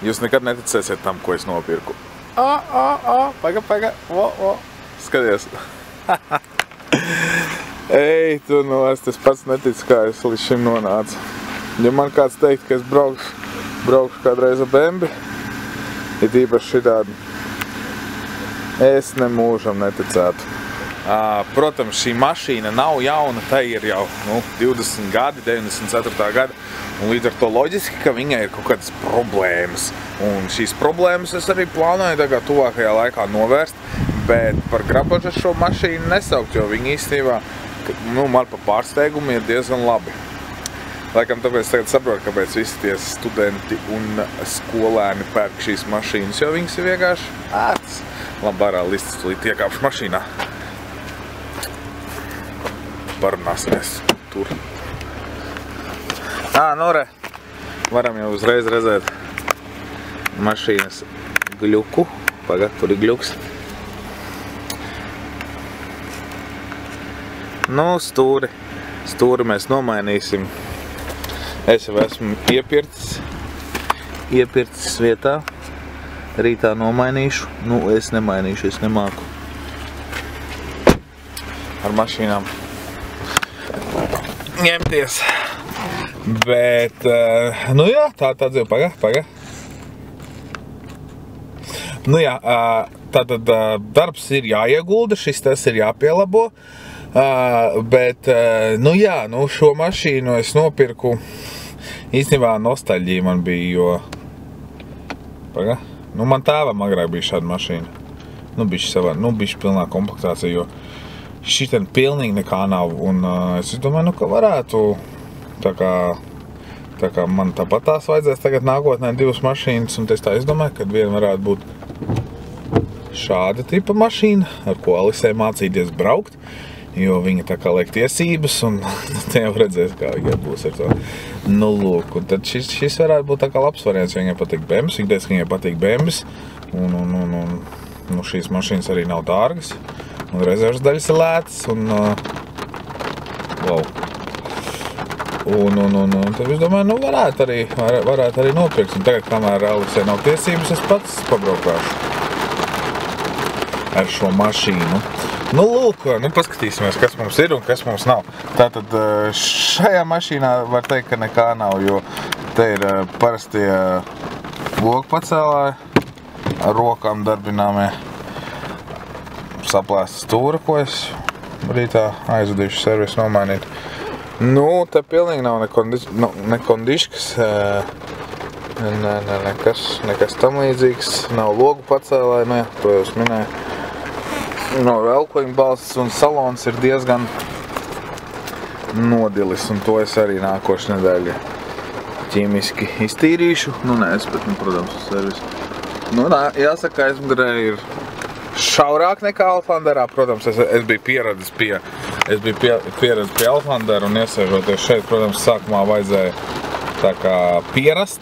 Jūs nekad neticēsiet tam, ko es nopirku. Paga, skaties. Ej, tu es pats neticu, kā es līdz šim nonācu. Ja man kāds teikt, ka es braukšu kādreiz ar Bembi, ir īpaši šitādi, es nemūžam neticētu. Protams, šī mašīna nav jauna, tai ir jau 20 gadi, 94. gada, un līdz ar to loģiski, ka viņai ir kaut kādas problēmas. Un šīs problēmas es arī plānoju tagad tuvākajā laikā novērst, bet par grabažu šo mašīnu nesaukt, jo viņi īstenībā, man pa pārsteigumu ir diezgan labi. Laikam tāpēc tagad saprotu, kāpēc visi tie studenti un skolēni pērk šīs mašīnas, jo viņas ir vienkārši ērtas. Labi, ārā listas tulīt iekāpšu mašīnā. Parunāsimies tur. Re, varam jau uzreiz redzēt mašīnas gļuku. Pagad, tur ir gļuks. Stūri mēs nomainīsim. Es jau esmu iepircis vietā. Rītā nomainīšu. Es nemainīšu, es nemāku ar mašīnām ņemties. Bet, tā dzīve, paga. Tātad darbs ir jāiegulda, šis tas ir jāpielabo, bet, šo mašīnu es nopirku, īstenībā nostalģija man bija, jo, man tēvam agrāk bija šāda mašīna, bišķi pilnā komplektācija, jo šitien pilnīgi nekā nav, un es domāju, ka varētu, tā kā man tāpat tās vajadzēs tagad nākotnē 2 mašīnas, un es domāju, ka viena varētu būt šāda tipa mašīna, ar ko Alisei mācīties braukt, jo viņa tā kā liek tiesības, un te jau redzēs, kā viņai būs ar to. Un tad šis varētu būt tā kā labs variants, jo viņai patīk Bembis, viņa teica, ka viņai patīk Bembis, un šīs mašīnas arī nav dārgas. Un rezervas daļas ir lētas, un tad es domāju, varētu arī nopirkt. Un tagad, kamēr Alisei nav tiesības, es pats pabraukāšu ar šo mašīnu. Paskatīsimies, kas mums ir un kas mums nav. Tātad šajā mašīnā var teikt, ka nekā nav, jo te ir parastie logu pacēlāji ar rokām darbināmie. Saplēsta stūra, ko es rītā aizvadīšu servisu nomainīt. Te pilnīgi nav nekondiškas, nekas tam līdzīgs, nav logu pacēlāji, to jau es minēju. Nav velkoņu balsts un salons ir diezgan nodilis, un to es arī nākošu nedēļu ķīmiski iztīrīšu. Protams, uz servisu. Jāsaka, aizmugurē ir šaurāk nekā Alflanderā, protams, es biju pieredzis pie Alflandera un iesēžoties šeit, protams, sākumā vajadzēja tā kā pierast,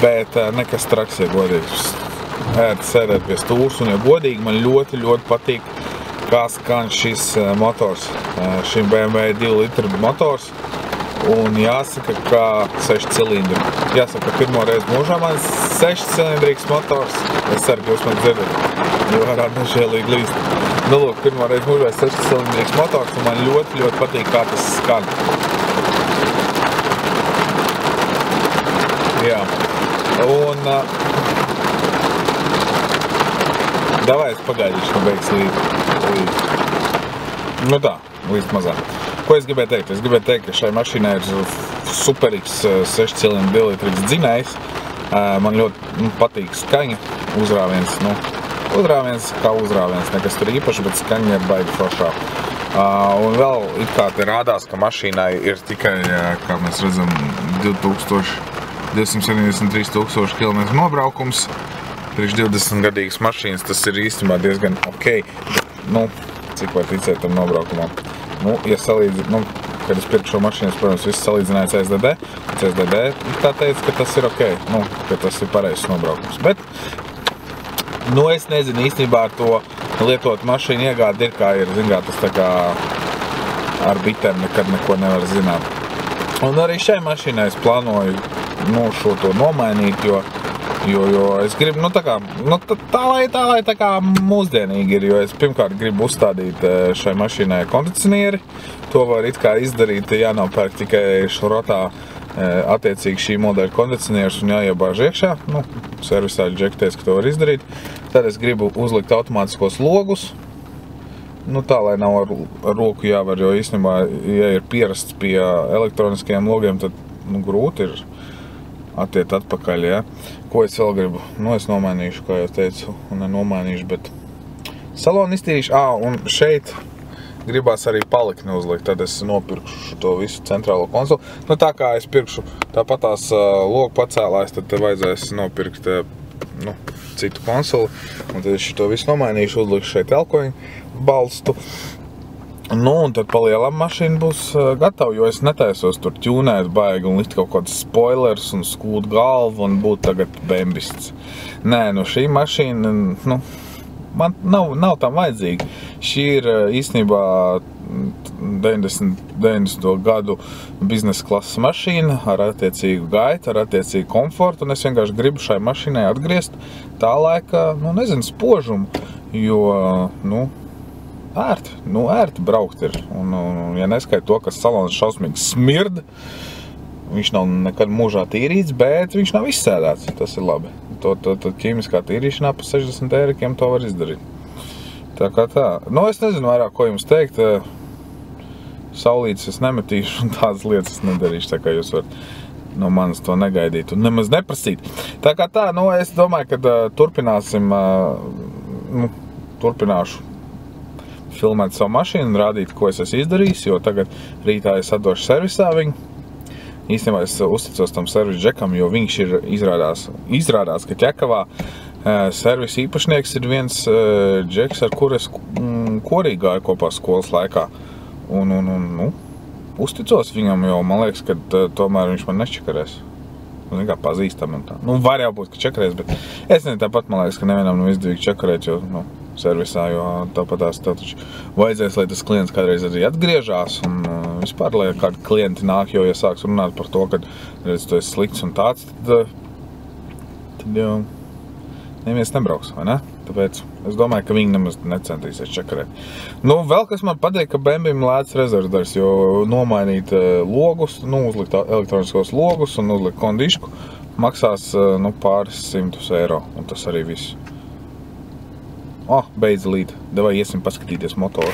bet nekas traks, ja godīgi. Sēdēt pie stūrs, un ja godīgi, man ļoti patīk, kā skan šis motors, šim BMW 2 litru motors, un jāsaka, kā 6 cilindri. Jāsaka, pirmo reizi mūžā man 6 cilindrīgs motors, es ceru, ka jūs man dzirdat. Jo varētu nežēlīgi līst. Pirmo reizi mūžā 6 cilindrīgs motors, un man ļoti patīk, kā tas skan. Jā. Un davai es pagaidīšu, ka beigas līdz. Līdz mazāk. Ko es gribēju teikt? Es gribēju teikt, ka šai mašīnai ir superīgs 6 cilindru 2 litrīgs dzinējs. Man ļoti patīk skaņa, uzrāviens, kā uzrāviens, nekas tur īpaši, bet skaņa ir baigi foršā. Un vēl it kā te rādās, ka mašīnai ir tikai, kā mēs redzam, 273 000 km nobraukums. Priekš 20-gadīgas mašīnas tas ir īstenībā diezgan ok. Cik var ticēt tam nobraukumam. Kad es pirku šo mašīnu, protams, viss salīdzināja CSDD. CSDD tā teica, ka tas ir ok, ka tas ir pareizs nobraukums. Bet, es nezinu īstenībā ar to lietot mašīnu iegādi ir kā ir, tas tā kā ar bitēm nekad neko nevar zināt. Un arī šai mašīnai es plānoju šo to nomainīt, jo Jo es gribu, tā lai tā kā mūsdienīgi ir, jo es pirmkārt gribu uzstādīt šai mašīnai kondicionieri. To var it kā izdarīt, jānopērk tikai šrotā attiecīgi šī modeļa kondicionieris un jāiebāž iekšā. Servisā džektēs, ka to var izdarīt. Tad es gribu uzlikt automātiskos logus. Tā, lai nav ar roku jāvar, jo īstenībā, ja ir pierasts pie elektroniskajiem logiem, tad grūti ir attiet atpakaļ, ja. Ko es vēl gribu? Es nomainīšu, kā jau teicu, un nenomainīšu, bet salonu iztīrīšu. Un šeit gribās arī palikni uzlikt, tad es nopirkšu to visu centrālo konsoli. Tā kā es pirkšu tāpatās logu pacēlājs, tad te vajadzēs nopirkt citu konsoli, un tad es to visu nomainīšu, uzlikšu šeit elkoņu balstu. Un tad palielam mašīna būs gatava, jo es netaisos tur ķūnēt baigi un likt kaut kāds spoilers un skūt galvu un būt tagad bembists. Nē, šī mašīna, man nav tam vajadzīga. Šī ir īstenībā 90. gadu biznesa klases mašīna ar attiecīgu gaitu, ar attiecīgu komfortu, un es vienkārši gribu šai mašīnai atgriezt tā laika, spožumu, jo, ērti braukt ir. Un ja neskait to, ka salons šausmīgi smird, viņš nav nekad mūžā tīrīts, bet viņš nav izsēdēts. Tas ir labi. Tad ķīmiskā tīrīšanā pa 60 eirikiem to var izdarīt. Tā kā tā. Es nezinu vairāk, ko jums teikt. Saulītes es nemetīšu un tādas lietas es nedarīšu, tā kā jūs varat no manis to negaidīt un nemaz neprasīt. Tā kā tā, es domāju, ka turpināšu filmēt savu mašīnu un rādīt, ko es esmu izdarījis, jo tagad rītā es atdošu servisā viņu. Īstenībā es uzticos tam servis džekam, jo viņš ir izrādās, ka Ķekavā servis īpašnieks ir viens džeks, ar kur es korī gāju kopā skolas laikā. Un uzticos viņam, jo man liekas, ka tomēr viņš man nešķekarēs. Kā pazīstam un tā. Var jau būt, ka čekarēs, bet es tāpat man liekas, ka nevienam nav izdevīgi čekarēt, jo servisā, jo tāpatās taču vajadzēs, lai tas klients kādreiz arī atgriežās un vispār, lai kādi klienti nāk, jo ja sāks runāt par to, ka redz, tu esi slikts un tāds, tad jau neviens nebrauks, vai ne? Tāpēc es domāju, ka viņi nemaz necentīsies čekarēt. Vēl kas man patīk, ka Bembim lēts rezervdars, jo nomainīt logus, uzlikt elektroniskos logus un uzlikt kondišku maksās pāris 100 eiro, un tas arī viss. Beidz līt. Davai iesim paskatīties motoru.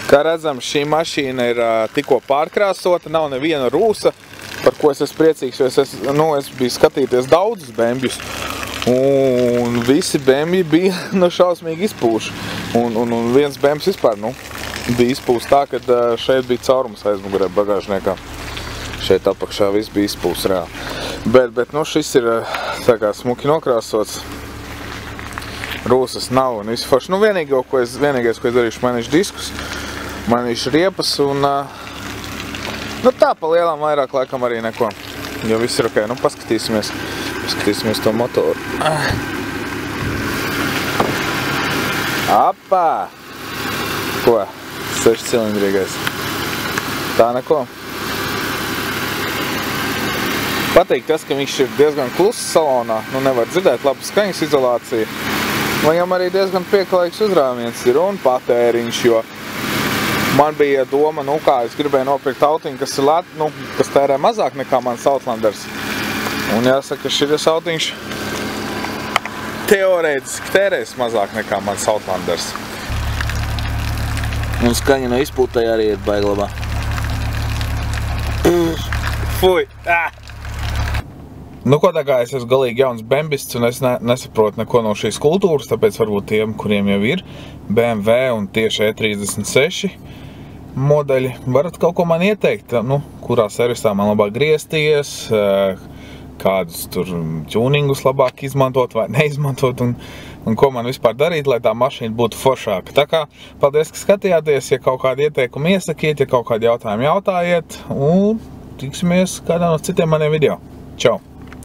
Kā redzam, šī mašīna ir tikko pārkrāsota, nav neviena rūsa, par ko es esmu priecīgs, jo es biju skatīties daudzus Bembjus. Un visi Bembji bija šausmīgi izpūši. Un viens Bembs vispār bija izpūs tā, ka šeit bija caurums aizmugurē bagāžniekā. Šeit apakšā viss bija izpūs reāli. Bet šis ir tā kā smuki nokrāsots. Rūsas nav un visu forši. Vienīgais, ko es darīšu, mainīšu diskus, mainīšu riepas un tā pa lielām vairāk laikam arī neko, jo viss ir ok. Paskatīsimies to motoru. Apā! Ko? 6 cilindrīgais. Tā neko. Patīk tas, ka viņš ir diezgan kluss salonā, nevar dzirdēt labu skaņas izolāciju. Viņam arī diezgan pieklājīgs uzrāviens ir un patēriņš, jo man bija doma, es gribēju nopirkt autiņu, kas ir kas tērē mazāk nekā mans Outlanders. Un jāsaka, šis autiņš teorētiski tērēs mazāk nekā mans Outlanders. Un skaņa no izpūtēja arī ir baiglabā. Fuj! Ko tā kā es esmu galīgi jauns bembists un es nesaprotu neko no šīs kultūras, tāpēc varbūt tiem, kuriem jau ir BMW un tieši E36 modeļi, varat kaut ko man ieteikt, kurā servisā man labāk griezties, kādus tur tuningus labāk izmantot vai neizmantot un ko man vispār darīt, lai tā mašīna būtu foršāka. Tā kā, paldies, ka skatījāties, ja kaut kādi ieteikumi iesakiet, ja kaut kādi jautājumi jautājiet un tiksimies kādā no citiem maniem video. Čau!